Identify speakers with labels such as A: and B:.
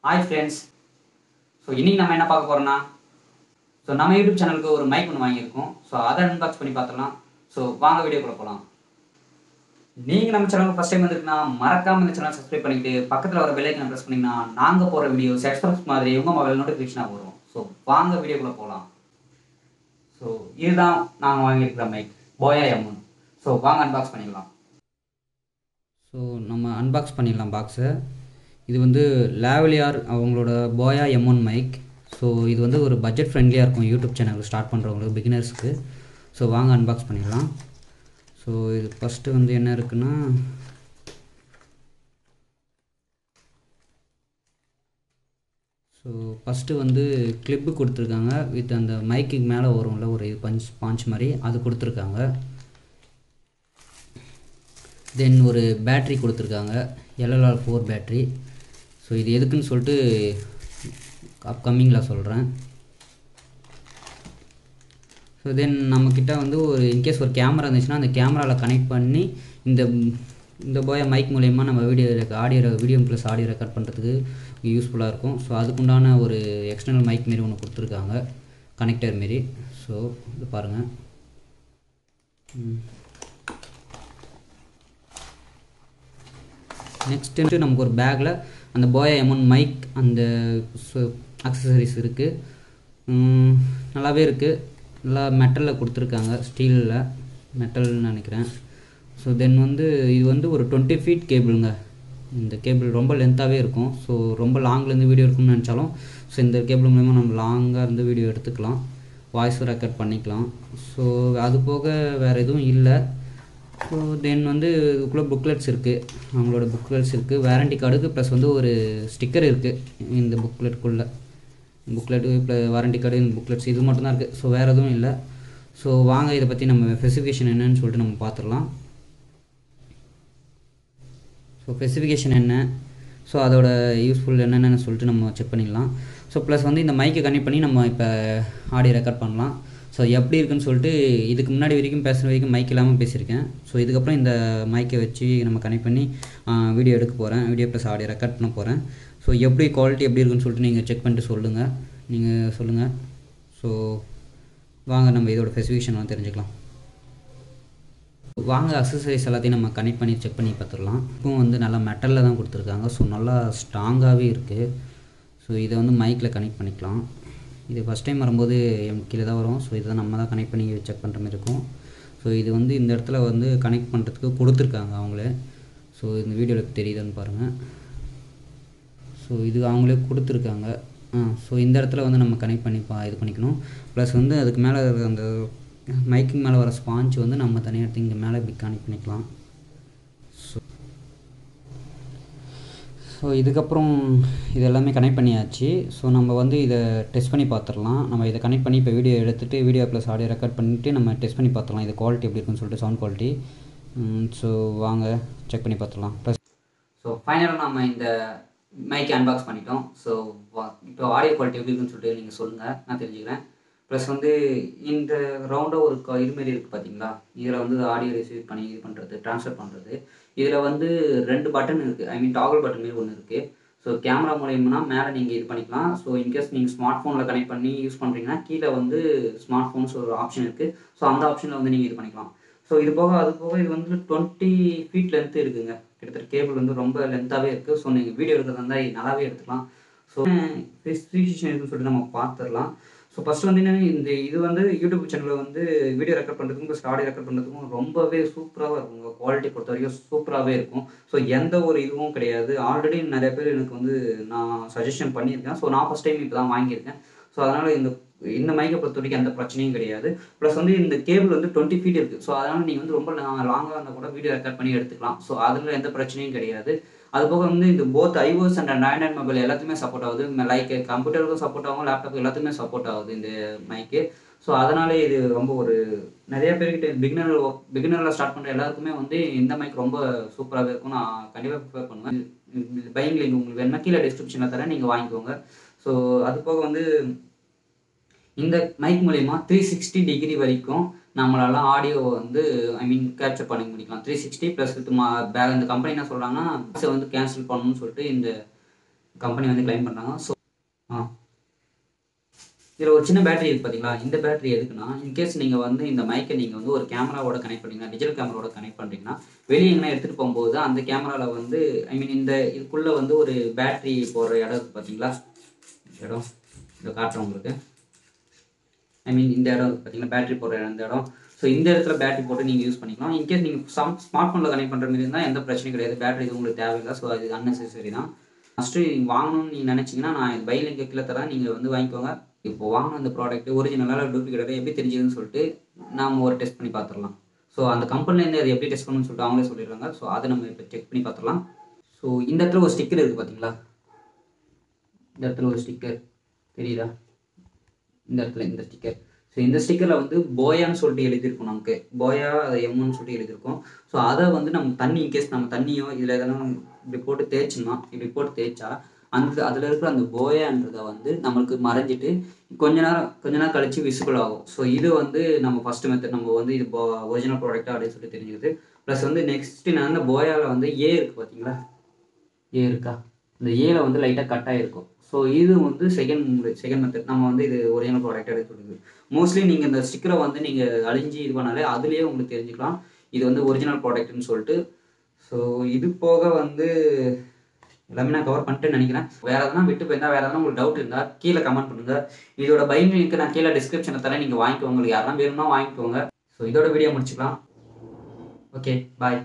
A: Hi friends. இன்னைக்கு நம்ம என்ன பார்க்க போறோம்னா நம்ம YouTube சேனலுக்கு ஒரு மைக் ஒன்று வாங்கியிருக்கோம். அதை அன்பாக்ஸ் பண்ணி பார்த்துடலாம். வாங்க வீடியோக்குள்ள போகலாம். நீங்க நம்ம சேனலுக்கு ஃபர்ஸ்ட் டைம் வந்திருக்கீங்கன்னா மறக்காம இந்த சேனலை சப்ஸ்கிரைப் பண்ணிட்டு பக்கத்துல வர பெல் ஐகானை பிரஸ் பண்ணீங்கன்னா நாங்க போற வீடியோஸ் எக்ஸ்பிரஸ் மாதிரி உங்க மொபைல் நோட்டிஃபிகேஷனா வரும். வாங்க வீடியோக்குள்ள போகலாம். இதுதான் நாங்க வாங்கியிருக்கிற மைக் Boya M1. வாங்க அன்பாக்ஸ் பண்ணிடலாம். நம்ம அன்பாக்ஸ் பண்ணிடலாம் பாக்ஸை. இது வந்து லாவலியார் அவங்களோட Boya M1 Mic. இது வந்து ஒரு பட்ஜெட் ஃப்ரெண்ட்லியாக இருக்கும் யூடியூப் சேனல் ஸ்டார்ட் பண்ணுறவங்களுக்கு, பிகினர்ஸ்க்கு. வாங்க அன்பாக்ஸ் பண்ணிடலாம். இது ஃபஸ்ட்டு வந்து என்ன இருக்குன்னா, ஃபஸ்ட்டு வந்து கிளிப்பு கொடுத்துருக்காங்க வித் அந்த மைக்குக்கு மேலே வரும்ல ஒரு பாஞ்ச் மாதிரி, அது கொடுத்துருக்காங்க. தென் ஒரு பேட்ரி கொடுத்துருக்காங்க, LLR4 பேட்ரி. இது எதுக்குன்னு சொல்லிட்டு அப்கமிங்கில் சொல்கிறேன். தென் நம்மக்கிட்ட வந்து ஒரு இன்கேஸ் ஒரு கேமரா இருந்துச்சுன்னா அந்த கேமராவில் கனெக்ட் பண்ணி இந்த Boya மைக் மூலயமா நம்ம வீடியோ ப்ளஸ் ஆடியோ ரெக்கார்ட் பண்ணுறதுக்கு யூஸ்ஃபுல்லாக இருக்கும். அதுக்குண்டான ஒரு எக்ஸ்டர்னல் மைக் மாரி ஒன்று கொடுத்துருக்காங்க, கனெக்டர் மாரி. இது பாருங்கள். நெக்ஸ்ட்டு நமக்கு ஒரு பேக்கில் அந்த Boya M1 மைக் அந்த அக்சசரிஸ் இருக்குது. நல்லாவே இருக்குது. நல்லா மெட்டலில் கொடுத்துருக்காங்க, ஸ்டீலில் மெட்டல்னு நினைக்கிறேன். தென் வந்து இது வந்து ஒரு 20 feet கேபிளுங்க. இந்த கேபிள் ரொம்ப லென்த்தாகவே இருக்கும். ரொம்ப லாங்லேருந்து வீடியோ இருக்குன்னு நினச்சாலும் இந்த கேபிள் மூலமா நம்ம லாங்காக இருந்து வீடியோ எடுத்துக்கலாம், வாய்ஸ் ரெக்கார்ட் பண்ணிக்கலாம். அது போக வேறு எதுவும் இல்லை. தென் வந்து இதுக்குள்ளே புக்லெட்ஸ் இருக்குது, அவங்களோட புக்லெட்ஸ் இருக்குது, வாரண்டி கார்டுக்கு ப்ளஸ் வந்து ஒரு ஸ்டிக்கர் இருக்குது இந்த புக்லெட்டுக்குள்ளே. புக்லெட்டு இப்போ வாரண்டி கார்டு, இந்த புக்லெட்ஸ் இது மட்டும் தான் இருக்குது. வேறு எதுவும் இல்லை. வாங்க இதை பற்றி நம்ம ஸ்பெசிஃபிகேஷன் என்னன்னு சொல்லிட்டு நம்ம பார்த்துடலாம். ஸ்பெசிஃபிகேஷன் என்ன, அதோட யூஸ்ஃபுல் என்னென்னு சொல்லிட்டு நம்ம செக் பண்ணிடலாம். ப்ளஸ் வந்து இந்த மைக்கை கனெக்ட் பண்ணி நம்ம இப்போ ஆடியோ ரெக்கார்ட் பண்ணலாம். எப்படி இருக்குன்னு சொல்லிட்டு இதுக்கு முன்னாடி வரைக்கும் பேசுகிற வரைக்கும் மைக் இல்லாமல் பேசியிருக்கேன். இதுக்கப்புறம் இந்த மைக்கை வச்சு நம்ம கனெக்ட் பண்ணி வீடியோ எடுக்க போகிறேன், வீடியோ ப்ளஸ் ஆடியோ ரெக்கார்ட் பண்ண போகிறேன். எப்படி குவாலிட்டி எப்படி இருக்குன்னு சொல்லிட்டு நீங்கள் செக் பண்ணிட்டு சொல்லுங்கள். வாங்க நம்ம இதோட ஸ்பெசிஃபிகேஷன்லாம் தெரிஞ்சுக்கலாம். வாங்க அக்சசரிஸ் எல்லாத்தையும் நம்ம கனெக்ட் பண்ணி செக் பண்ணி பார்த்துடலாம். இப்போவும் வந்து நல்லா மெட்டலில் தான் கொடுத்துருக்காங்க. நல்லா ஸ்ட்ராங்காகவே இருக்குது. இதை வந்து மைக்கில் கனெக்ட் பண்ணிக்கலாம். இது ஃபஸ்ட் டைம் வரும்போது கீழே தான் வரும். இதை நம்ம தான் கனெக்ட் பண்ணி செக் பண்ணுற மாதிரி இருக்கும். இது வந்து இந்த இடத்துல வந்து கனெக்ட் பண்ணுறதுக்கு கொடுத்துருக்காங்க அவங்களே. இந்த வீடியோவில் தெரியுதுன்னு பாருங்கள். இது அவங்களே கொடுத்துருக்காங்க. இந்த இடத்துல வந்து நம்ம கனெக்ட் பண்ணி இது பண்ணிக்கணும். ப்ளஸ் வந்து அதுக்கு மேலே அந்த மைக்கிங் மேலே வர ஸ்பாஞ்ச் வந்து நம்ம தனியாக எடுத்து இங்கே மேலே இப்படி கனெக்ட் பண்ணிக்கலாம். இதுக்கப்புறம் இது எல்லாமே கனெக்ட் பண்ணியாச்சு. நம்ம வந்து இதை டெஸ்ட் பண்ணி பார்த்துடலாம். நம்ம இதை கனெக்ட் பண்ணி இப்போ வீடியோ எடுத்துகிட்டு வீடியோ ப்ளஸ் ஆடியோ ரெக்கார்ட் பண்ணிவிட்டு நம்ம டெஸ்ட் பண்ணி பார்த்துடலாம் இது குவாலிட்டி எப்படி இருக்குன்னு சொல்லிட்டு, சவுண்ட் குவாலிட்டி. வாங்க செக் பண்ணி பார்த்துடலாம். ப்ளஸ் ஃபைனலாக நம்ம இந்த மைக்கை அன்பாக்ஸ் பண்ணிட்டோம். இப்போ ஆடியோ குவாலிட்டி எப்படி இருக்குன்னு சொல்லிட்டு நீங்கள் சொல்லுங்கள், நான் தெரிஞ்சுக்கிறேன். ப்ளஸ் வந்து இந்த ரவுண்டாக ஒரு இதுமாரி இருக்குது பார்த்தீங்களா, இதில் வந்து ஆடியோ ரிசீவ் பண்ணி இது பண்ணுறது, ட்ரான்ஸ்ஃபர் பண்ணுறது. இதில் வந்து 2 பட்டன் இருக்குது, ஐ மீன் டாகல் பட்டன் மாரி ஒன்று இருக்குது. கேமரா மூலயமா மேலே நீங்கள் இது பண்ணிக்கலாம். இன்கேஸ் நீங்கள் ஸ்மார்ட் ஃபோனில் கனெக்ட் பண்ணி யூஸ் பண்ணுறீங்கன்னா கீழே வந்து ஸ்மார்ட் ஃபோன்ஸ் ஒரு ஆப்ஷன் இருக்குது. அந்த ஆப்ஷனில் வந்து நீங்கள் இது பண்ணிக்கலாம். இது போக அது போக இது வந்து 20 feet லென்த்து இருக்குங்க. கிட்டத்தட்ட கேபிள் வந்து ரொம்ப லென்த்தாகவே இருக்குது. நீங்கள் வீடியோ எடுக்கிறதா இருந்தால் நல்லாவே எடுத்துக்கலாம். ஸ்பெசிஃபிகேஷன் இருக்குன்னு சொல்லிட்டு நம்ம பார்த்துடலாம். ஃபஸ்ட்டு வந்து என்னென்னா, இது வந்து யூடியூப் சேனலில் வந்து வீடியோ ரெக்கார்ட் பண்ணுறதுக்கும் ப்ளஸ் ஆடியோ ரெக்கார்ட் பண்ணுறதுக்கும் ரொம்பவே சூப்பராக இருக்குங்க. குவாலிட்டி பொறுத்த வரைக்கும் சூப்பராகவே இருக்கும். எந்த ஒரு இதுவும் கிடையாது. ஆல்ரெடி நிறைய பேர் எனக்கு வந்து நான் சஜஷன் பண்ணியிருக்கேன். நான் ஃபஸ்ட் டைம் இப்போ தான் வாங்கியிருக்கேன். அதனால் இந்த மைக்கை பொறுத்த வரைக்கும் எந்த பிரச்சனையும் கிடையாது. ப்ளஸ் வந்து இந்த கேபிள் வந்து 20 feet இருக்குது. அதனால் நீங்கள் வந்து ரொம்ப லாங்காக இருந்தால் கூட வீடியோ ரெக்கார்ட் பண்ணி எடுத்துக்கலாம். அதில் எந்த பிரச்சனையும் கிடையாது. அதுபோக வந்து இந்த both iOS and Android mobile எல்லாத்துக்குமே சப்போர்ட் ஆகுது. லைக் கம்ப்யூட்டருக்கும் சப்போர்ட் ஆகும், லேப்டாப் எல்லாத்துக்குமே சப்போர்ட் ஆகுது இந்த மைக்கு. அதனாலே இது ரொம்ப ஒரு நிறைய பேர்கிட்ட பிகினரில் ஸ்டார்ட் பண்ணுற எல்லாருக்குமே வந்து இந்த மைக் ரொம்ப சூப்பராகவே இருக்கும். நான் கண்டிப்பாக ப்ரிஃபர் பண்ணுவேன். பையிங் லிங்க் உங்களுக்கு வேணும்னா கீழே டிஸ்கிரிப்ஷனில் தரேன், நீங்கள் வாங்கிக்கோங்க. அது போக வந்து இந்த மைக் மூலயமா 360 டிகிரி வரைக்கும் நம்மளால ஆடியோ வந்து ஐ மீன் கேப்சர் பண்ணி முடிக்கலாம். 360 ப்ளஸ் வித் பேக் இந்த கம்பெனி என்ன சொல்கிறாங்கன்னா வந்து கேன்சல் பண்ணணும்னு சொல்லிட்டு கம்பெனி வந்து கிளைம் பண்ணுறாங்க. ஸோ இதில் ஒரு சின்ன பேட்டரி இருக்குது பார்த்தீங்களா, இந்த பேட்டரி எதுக்குன்னா, இன்கேஸ் நீங்கள் வந்து இந்த மைக்கை நீங்கள் வந்து ஒரு கேமராவோட கனெக்ட் பண்ணிங்கன்னா, டிஜிட்டல் கேமராவோட கனெக்ட் பண்ணுறீங்கன்னா, வெளியே எங்கன்னா எடுத்துகிட்டு போகும்போது அந்த கேமராவில் வந்து இந்த இதுக்குள்ளே வந்து ஒரு பேட்டரி போடுற இடம் இருக்குது பார்த்தீங்களா, இடம் இதை காட்டுறேன் உங்களுக்கு. இந்த இடம் இருக்குது பார்த்தீங்களா, பேட்டரி போடுற இந்த இடம். ஸோ இந்த இடத்துல பேட்டரி போட்டு நீங்கள் யூஸ் பண்ணிக்கலாம். இன்கேஸ் நீங்கள் ஸ்மார்ட் ஃபோனில் கனெக்ட் பண்ணுற மாதிரி இருந்தால் எந்த பிரச்சனையும் கிடையாது, பேட்டரி இது உங்களுக்கு தேவையில்லை. ஸோ அது அன்னெசரி தான். ஃபஸ்ட்டு நீங்கள் வாங்கணும்னு நீங்கள் நினச்சிங்கன்னா, நான் இது பை லிங்க் கீழே தரேன், நீங்கள் வந்து வாங்கிக்கோங்க. இப்போ வாங்கின அந்த ப்ராடக்ட் ஒரிஜினலாக டூப்ளிகேட்டாக எப்படி தெரிஞ்சதுன்னு சொல்லிட்டு நாம் ஒரு டெஸ்ட் பண்ணி பார்த்துடலாம். ஸோ அந்த கம்பெனிலேருந்து அது எப்படி டெஸ்ட் பண்ணணும்னு சொல்லிட்டு அவங்களே சொல்லிடுறாங்க. ஸோ அதை நம்ம இப்போ செக் பண்ணி பார்த்துடலாம். ஸோ இந்த இடத்துல ஒரு ஸ்டிக்கர் இருக்குது பார்த்தீங்களா, இந்த இடத்துல ஒரு ஸ்டிக்கர் தெரியுதா, இந்த இடத்துல இந்த ஸ்டிக்கர். ஸோ இந்த ஸ்டிக்கரில் வந்து போயான்னு சொல்லிட்டு எழுதியிருக்கும், நமக்கு போயா M1 சொல்லிட்டு எழுதியிருக்கும். ஸோ அதை வந்து நம்ம தண்ணி, இன்கேஸ் நம்ம தண்ணியோ இதில் எதனா இப்படி போட்டு தேய்ச்சினா, இப்படி போட்டு தேய்ச்சா அதில் இருக்கிற அந்த போயான்றதை வந்து நம்மளுக்கு மறைஞ்சிட்டு கொஞ்ச நேரம் கழித்து விசிபிள் ஆகும். ஸோ இது வந்து நம்ம ஃபஸ்ட்டு மெத்தட், நம்ம வந்து இது ஒரிஜினல் ப்ராடக்டாக அப்படின்னு சொல்லிட்டு தெரிஞ்சுக்குது. ப்ளஸ் வந்து நெக்ஸ்ட் நான் அந்த போயாவில் வந்து இருக்குது பார்த்தீங்களா, இருக்கா, இந்த ஏல வந்து லைட்டாக கட் ஆகிருக்கும். ஸோ இது வந்து செகண்ட் மெத்தட், நம்ம வந்து இது ஒரிஜினல் ப்ராடக்ட் எடுத்து சொல்லுது. மோஸ்ட்லி நீங்கள் இந்த ஸ்டிக்கரை வந்து நீங்கள் அழிஞ்சு இது பண்ணாலே அதுலேயே உங்களுக்கு தெரிஞ்சுக்கலாம் இது வந்து ஒரிஜினல் ப்ராடக்ட்னு சொல்லிட்டு. ஸோ இது போக வந்து எல்லாமே நான் கவர் பண்ணிட்டேன்னு நினைக்கிறேன். வேறு எதனா விட்டு போயிருந்தால், வேறு எதனா உங்களுக்கு டவுட் இருந்தால் கீழே கமெண்ட் பண்ணுங்கள். இதோட பையிங் லிங்க் நான் கீழே டிஸ்கிரிப்ஷனில் தரேன், நீங்கள் வாங்கிக்கோங்க. உங்களுக்கு யாரெல்லாம் வேணும்னா வாங்கிக்கோங்க. ஸோ இதோட வீடியோ முடிச்சுக்கலாம். ஓகே, பாய்.